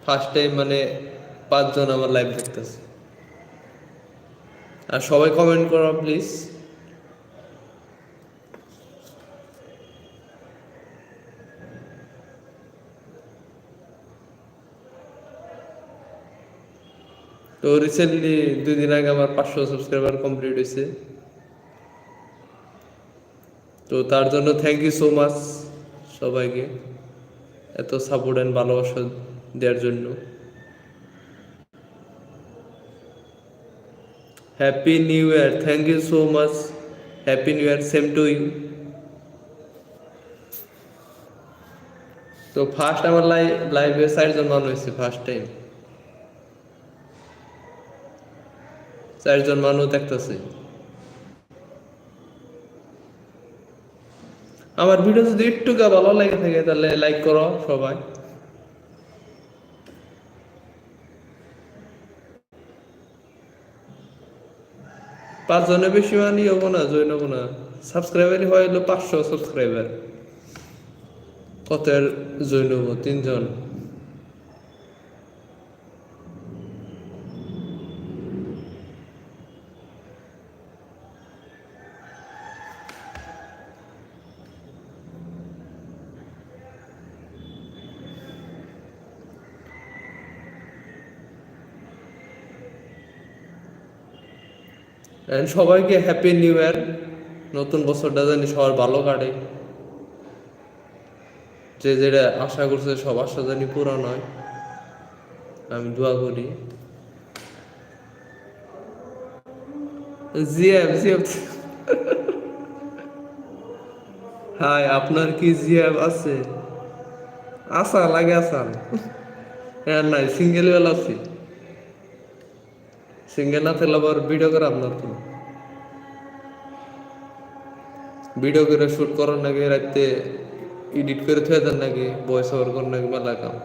First time মানে 5 জন আমার live দেখতেছে। আর সবাই কমেন্ট করো প্লিজ। তো রিসেন্টলি 2 দিন আগে আমার 500 সাবস্ক্রাইবার কমপ্লিট হয়েছে। তো তার জন্য থ্যাংক ইউ সো মাচ সবাইকে এত সাপোর্ট অ্যান্ড ভালোবাসা দেওয়ার জন্য। Happy new year, thank you so much. Happy new year, same to you. তো ফার্স্ট আমার লাইভে 4 জন মানুষ হয়েছে ফার্স্ট টাইম। 4 জন মানুষ দেখতেছে। আমার ভিডিও যদি একটু ভালো লাগে থাকে তাহলে লাইক করো সবাই। পাঁচ জনের বেশি মানে হবো না, জয়েন হবো না। সাবস্ক্রাইবারই হয় হলো 500 সাবস্ক্রাইবার। কত আর জয়েন হবো? 3 জন। সবাইকে হ্যাপি নিউ ইয়ার। নতুন বছরটা জানি সবার ভালো কাটে। যে যেটা আশা করছে সব আশা জানি পূরণ হয়, আমি দোয়া করি। জিএফ জিএফ হাই, আপনার কি জিএফ আছে? আসা লাগে আসান। হ্যাঁ নাই, সিঙ্গেল বেলা আছি। সিঙ্গেল না থাকলে আবার ভিডিও করে আপনার তো ভিডিও করে শুট করার নাকি, রাতে এডিট করে থুয়ে দেন নাকি, ভয়েস ওভার করার নাকি, মেলা কাম।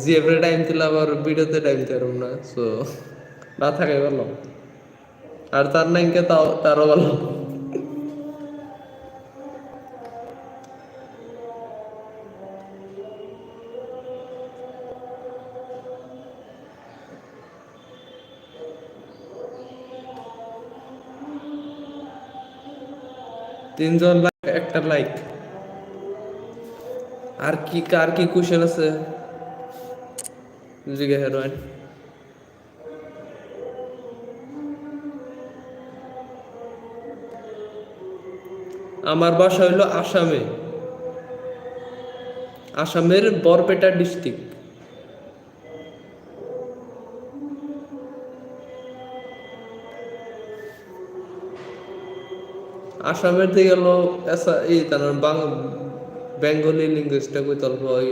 জিএফরে টাইম দিলে আবার ভিডিওতে টাইম দিলাম না, সো না থাকাই ভালো। আর তার নাইকে তাও তারও ভালো। 3 জন লাইক, একটা লাইক। আর কি কার কি কোশ্চেন আছে জিজ্ঞাসা হেরোইন? আমার বাসা হইল আসামে, আসামের বরপেটা ডিস্ট্রিক্ট। আসামের থেকে গেল এই তার বেঙ্গলি ল্যাঙ্গুয়েজটা কই তল্প হয়।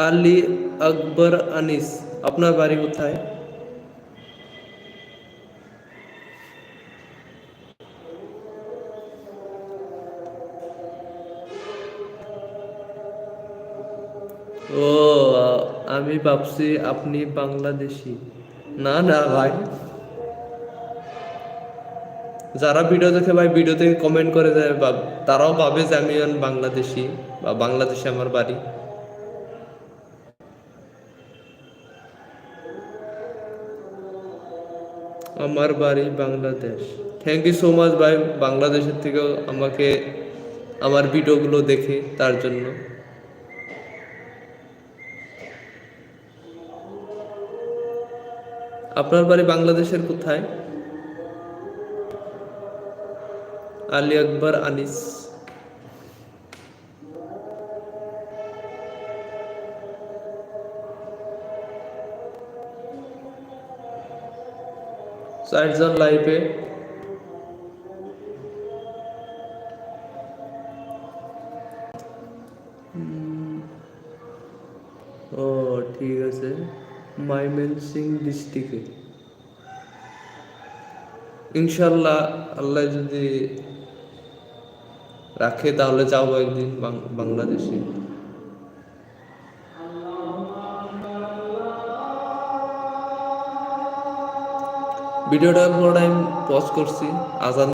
আলী আকবর আনিস, আপনার বাড়ি কোথায়? ও, আমি ভাবছি আপনি বাংলাদেশি। না না ভাই, যারা ভিডিও দেখে ভাই, ভিডিওতে কমেন্ট করে যায়, তারাও ভাবে যে আমি বাংলাদেশি বা বাংলাদেশে আমার বাড়ি। আমার বাড়ি Bangladesh. Thank you so much ভাই, বাংলাদেশের থেকেও আমাকে আমার ভিডিওগুলো দেখে তার জন্য। আপনার বাড়ি বাংলাদেশের কোথায়? আলী আকবর আনিস। চারজন লাইভে। ও ঠিক আছে, ময়মনসিং ডিস্ট্রিক্টে। ইনশাল্লাহ আল্লাহ যদি রাখে তাহলে যাবো একদিন বাংলাদেশে। ভিডিওটা পুরো টাইম পজ করছি, আজান